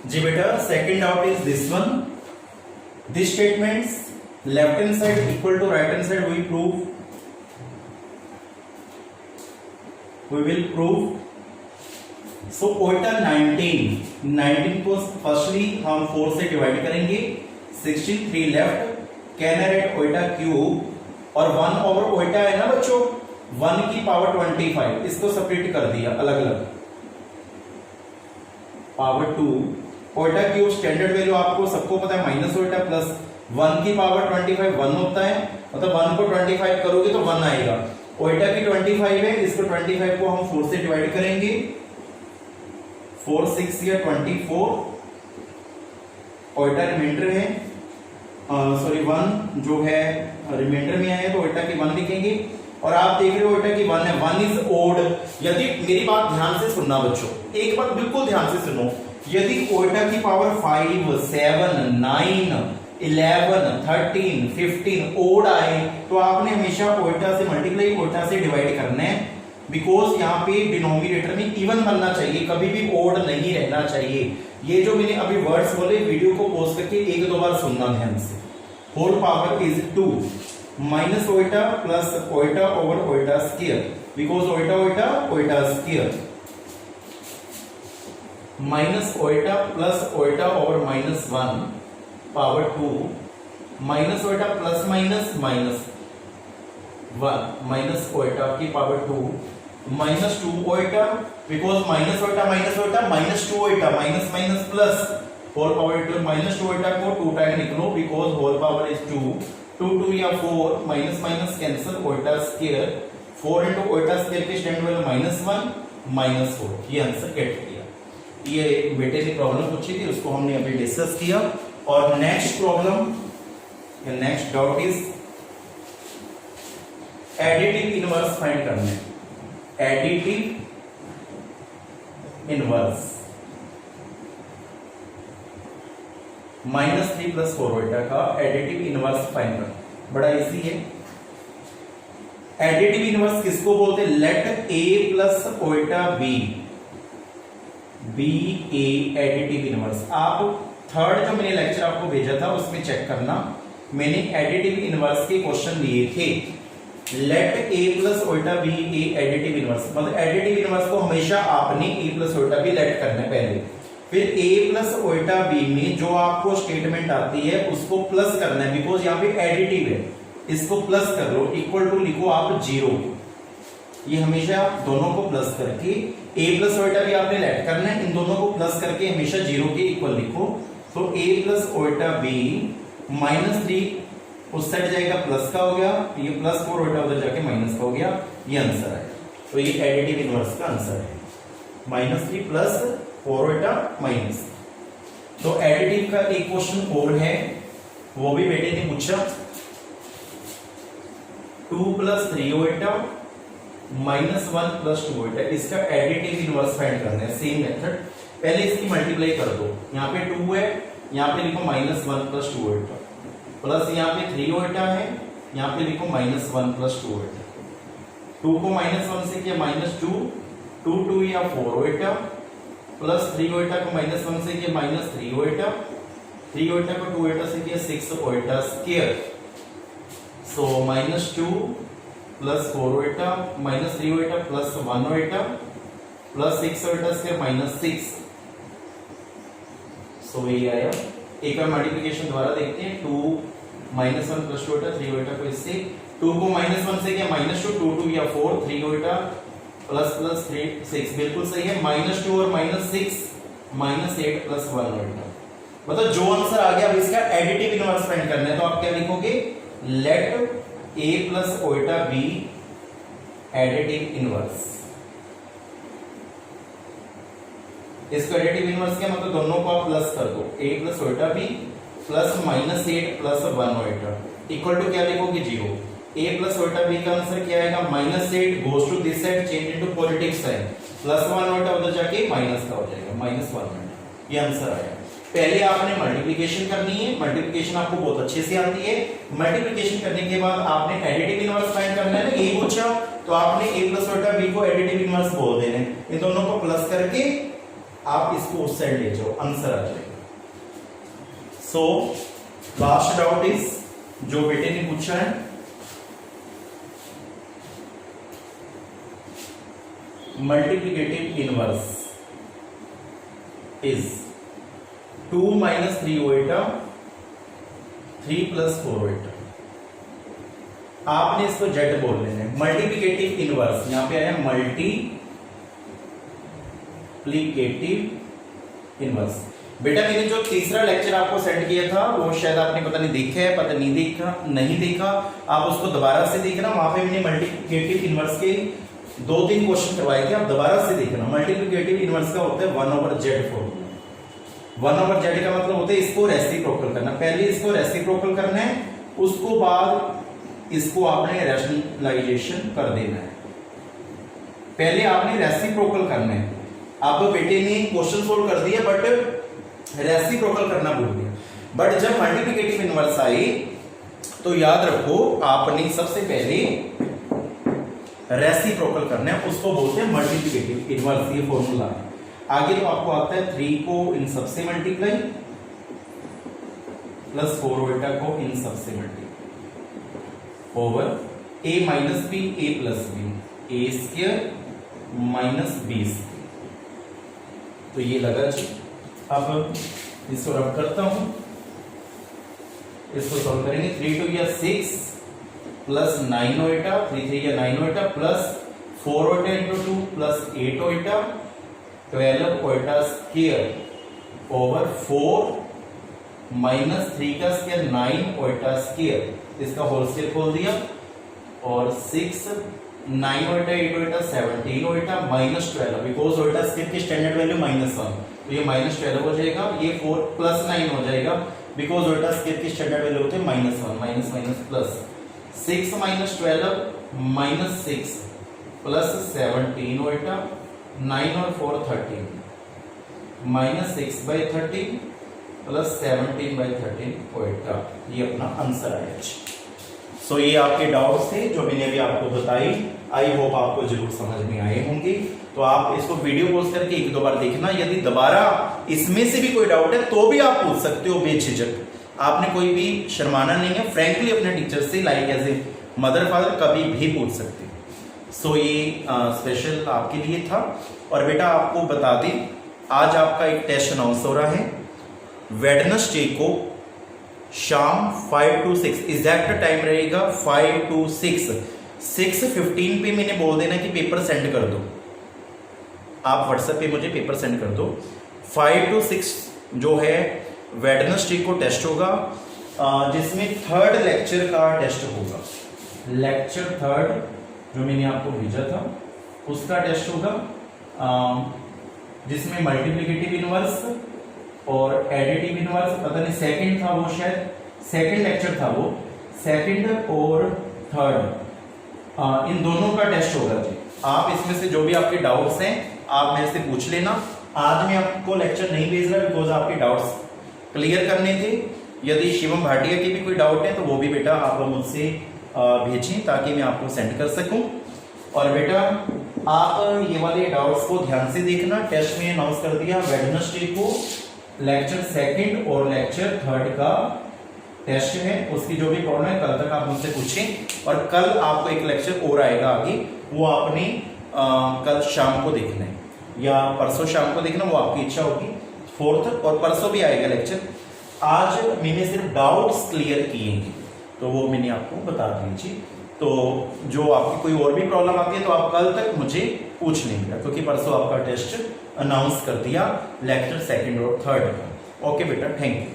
जी बेटा, second doubt is this one, this statements left hand side equal to right hand side we will prove. So iota 19 को firstly हम 4 से divide करेंगे, 63 left, can I right ओटा cube और 1 over ओटा है ना बच्चों 1 की पावर 25, इसको सेपरेट कर दिया अलग अलग, पावर 2 ओटा क्यूब स्टैंडर्ड वैल्यू आपको सबको पता है माइनस ओटा प्लस 1 की पावर 25 1 होता है, मतलब 1 को 25 करोगे तो 1 आएगा। ओटा की 25 है, इसको 25 को हम 4 से डिवाइड करेंगे, 4 6 या 24, ओटा रिमाइंडर है, सॉरी 1 जो है रिमाइंडर में आया तो ओटा की 1 लिखेंगे। और आप देख रहे हो ओटा की 1 है, 1 इज ओड। यदि मेरी बात ध्यान से सुनना बच्चों, एक बात बिल्कुल ध्यान से सुनो, यदि ओटा की पावर 5 7 9 11 13 15 ओड आए तो आपने हमेशा ओटा से मल्टीप्लाई ओटा से डिवाइड करना है, बिकॉज यहाँ पे डिनोमिनेटर में इवन बनना चाहिए, कभी भी ओड नहीं रहना चाहिए। ये जो मैंने अभी वर्ड्स बोले वीडियो को पॉज करके एक दो बार सुनना ध्यान से। होल पावर इज 2 माइनस ओटा प्लस ओटा ओवर ओटा स्क्वायर, बिकॉज ओटा ओटा ओटा स्क्वायर, माइनस ओटा प्लस ओटा ओवर माइनस 1 पावर 2 माइनस ओटा प्लस माइनस माइनस 1 माइनस ओटा की पावर 2 माइनस 2 ओटा, बिकॉज माइनस ओटा minus 2 iota minus minus plus whole power 2 minus 2 iota को 2 टाइम निकलो, बिकॉज होल पावर इज 2 2 2 या 4 माइनस माइनस कैंसिल ओटा स्क्वायर 4 इंटू ओटा स्क्वायर की स्टैंडर्ड वैल्यू माइनस 1 माइनस 4, ये आंसर गेट किया। ये बेटे ने प्रॉब्लम पूछी थी, उसको हमने अभी डिस्कस किया। और next problem, next doubt is additive inverse find करना है। एडिटिव इनवर्स -3 + 4 ओटा का एडिटिव इनवर्स फाइंड करना बड़ा इजी है। एडिटिव इनवर्स किसको बोलते हैं? Late a plus iota b a additive inverse. आप थर्ड जो मैंने लेक्चर आपको भेजा था उसमें चेक करना, मैंने एडिटिव इनवर्स के क्वेश्चन लिए थे। Late a plus iota b a additive inverse, मतलब एडिटिव इनवर्स को हमेशा आपने a plus iota b late करना है पहले, फिर a प्लस ओटा b में जो आपको स्टेटमेंट आती है उसको प्लस करना है, बिकॉज यहाँ पे एडिटिव है, इसको प्लस कर लो, इक्वल टू लिखो आप 0, ये हमेशा दोनों को प्लस करके a प्लस ओटा भी आपने लेट करना है, इन दोनों को प्लस करके हमेशा 0 के इक्वल लिखो। तो a प्लस ओटा b -3 उस साइड जाएगा प्लस का हो गया, ये प्लस 4 ओटा उधर जाके माइनस का हो गया, ये आंसर है। तो ये एडिटिव इनवर्स का आंसर है, -3 प्लस 4 ओटा माइनस। तो एडिटिव का एक क्वेश्चन और है, वो भी बेटे ने पूछा, 2 + 3 ओटा -1 + 2 ओटा, इसका एडिटिव इनवर्स फाइंड करना है। सेम मेथड, पहले इसकी मल्टीप्लाई कर दो, यहाँ पे 2 है, यहाँ पे लिखो -1 + 2 ओटा, प्लस यहाँ पे 3 ओटा है, यहाँ पे लिखो -1 + 2 ओटा, 2 को -1 से किया -2, 2 2 या 4 ओटा, प्लस 3 ओटा को -1 से किया -3 ओटा, 3 ओटा को 2 ओटा से किया 6 ओटा स्क्वायर। सो -2 प्लस 4 ओटा -3 ओटा प्लस 1 ओटा प्लस 6 ओटा स्क्वायर -6। सो ये आया। एक बार मल्टीप्लिकेशन द्वारा देखते हैं, 2 -1 + 2 ओटा, 3 ओटा को इससे, 2 को -1 से क्या -2, 2 2 या 4, 3 ओटा प्लस 3 6, बिल्कुल सही है। -2 और -6 -8 प्लस 1 ओटा, मतलब जो आंसर आ गया अब इसका एडिटिव इनवर्स फाइंड करना है, तो आप क्या लिखोगे? Let a plus iota b additive inverse. इसका एडिटिव इनवर्स क्या मतलब? दोनों को आप प्लस कर दो, a plus iota b plus -8 plus 1 iota equal to क्या लिखोगे? 0। a प्लस ओटा b का आंसर क्या आएगा? -8 goes to this side, change into positive sign, plus 1 iota उधर जाके माइनस का हो जाएगा, -1 ओटा, ये आंसर आएगा। पहले आपने मल्टीप्लिकेशन करनी है, मल्टीप्लिकेशन आपको बहुत अच्छे से आती है। मल्टीप्लिकेशन करने के बाद आपने एडिटिव इनवर्स फाइंड करना है ना, ये पूछा, तो आपने a प्लस ओटा b को एडिटिव इनवर्स बोल देना है, इन दोनों को प्लस करके आप इसको उस साइड ले जाओ, आंसर आ जाएगा। सो लास्ट डाउट इज, जो बेटे ने पूछा है, मल्टीप्लिकेटिव इनवर्स इज 2 - 3 ओएटा 3 + 4 ओएटा। आपने इसको जेड बोल लेना है। मल्टीप्लिकेटिव इनवर्स, यहां पे आया मल्टीप्लिकेटिव इनवर्स। बेटा मैंने जो तीसरा लेक्चर आपको सेंड किया था वो शायद आपने पता नहीं देखा है, पता नहीं देखा, आप उसको दोबारा से देखना। वहां पे मैंने मल्टीप्लिकेटिव इनवर्स के 2-3 क्वेश्चन करवाए थे, आप दोबारा से देखना। मल्टीप्लिकेटिव इनवर्स का होता है 1/z फॉर्मूला। 1/z का मतलब होता है इसको रेसिप्रोकल करना। पहले इसको रेसिप्रोकल करना है, उसको बाद इसको आपने रैशनलाइजेशन कर देना है। पहले आपने रेसिप्रोकल करना है। अब बेटे ने क्वेश्चन सोल्व कर दिया बट रेसिप्रोकल करना भूल गया। बट जब मल्टीप्लिकेटिव इनवर्स आई तो याद रखो आपने सबसे पहले रेसिप्रोकल करना है, उसको बोलते हैं मल्टीप्लिकेटिव इनवर्स। ये फॉर्मूला है। आगे तो आपको आता है 3 को इन सबसे मल्टीप्लाई प्लस 4 ओएटा को इन सबसे multiply over a - b a + b a² - b²। तो ये लगा जी। अब इसको रब करता हूं, इसको सॉल्व करेंगे। 3 × 2 = 6 plus 9 iota, 3 × 3 = 9 iota plus 4 iota × 2 प्लस 8 ओएटा 12 ओएटा स्क्वायर ओवर 4 - 3 का स्क्वायर 9 ओएटा स्क्वायर, इसका होल स्क्वायर खोल दिया और 6 9 iota 8 iota 17 iota -12, because iota square की स्टैंडर्ड वैल्यू -1, तो ये -12 हो जाएगा। ये 4 + 9 हो जाएगा, बिकॉज ओएटा स्क्वायर की स्टैंडर्ड वैल्यू होती है -1, - प्लस 6 - 12 -6 प्लस 17 ओएटा 9 और 4 13 -6/13 प्लस 17/13 ओएटा। ये अपना आंसर आया। सो ये आपके डाउट्स थे जो मैंने अभी आपको बताई। आई होप आपको जरूर समझ में आए होंगे। तो आप इसको वीडियो पॉज करके 1-2 बार देखना। यदि दोबारा इसमें से भी कोई डाउट है तो भी आप पूछ सकते हो बेझिझक। आपने कोई भी शर्माना नहीं है, फ्रैंकली अपने टीचर से like as a mother father कभी भी पूछ सकते हो। सो ये स्पेशल आपके लिए था। और बेटा आपको बता दें, आज आपका एक टेस्ट अनाउंस हो रहा है वेडनेसडे को शाम 5 to 6 एग्जैक्ट टाइम रहेगा 5 to 6 6:15 पे मैंने बोल देना कि पेपर सेंड कर दो। आप व्हाट्सएप पे मुझे पेपर सेंड कर दो। 5 to 6 जो है वेडनेसडे को टेस्ट होगा, जिसमें 3rd लेक्चर का टेस्ट होगा। लेक्चर 3rd जो मैंने आपको भेजा था उसका टेस्ट होगा, जिसमें मल्टीप्लिकेटिव इनवर्स और एडिटिव इनवर्स, पता नहीं सेकंड था वो, शायद सेकंड लेक्चर था वो, सेकंड और 3rd इन दोनों का टेस्ट होगा जी। आप इसमें से जो भी आपके डाउट्स हैं आप मेरे से पूछ लेना। आज मैं आपको लेक्चर नहीं भेज रहा बिकॉज आपके डाउट्स क्लियर करने थे। यदि शिवम भाटिया के भी कोई डाउट है तो वो भी बेटा आप मुझसे भेजें ताकि मैं आपको सेंड कर सकूं। और बेटा आप ये वाले डाउट्स को ध्यान से देखना। टेस्ट में अनाउंस कर दिया वेडनेसडे को लेक्चर 2nd और लेक्चर 3rd का टेस्ट है। उसकी जो भी प्रॉब्लम है कल तक आप मुझसे पूछें। और कल आपको एक लेक्चर और आएगा आगे, वो आपने कल शाम को देखना है या परसों शाम को देखना, वो आपकी इच्छा होगी। 4th और परसों भी आएगा लेक्चर। आज मैंने सिर्फ डाउट्स क्लियर किए हैं तो वो मैंने आपको बता दीजिए। तो जो आपकी कोई और भी प्रॉब्लम आती है तो आप कल तक मुझे पूछ लेंगे, क्योंकि परसों आपका टेस्ट अनाउंस कर दिया लेक्चर 2nd और 3rd का। ओके बेटा, थैंक यू।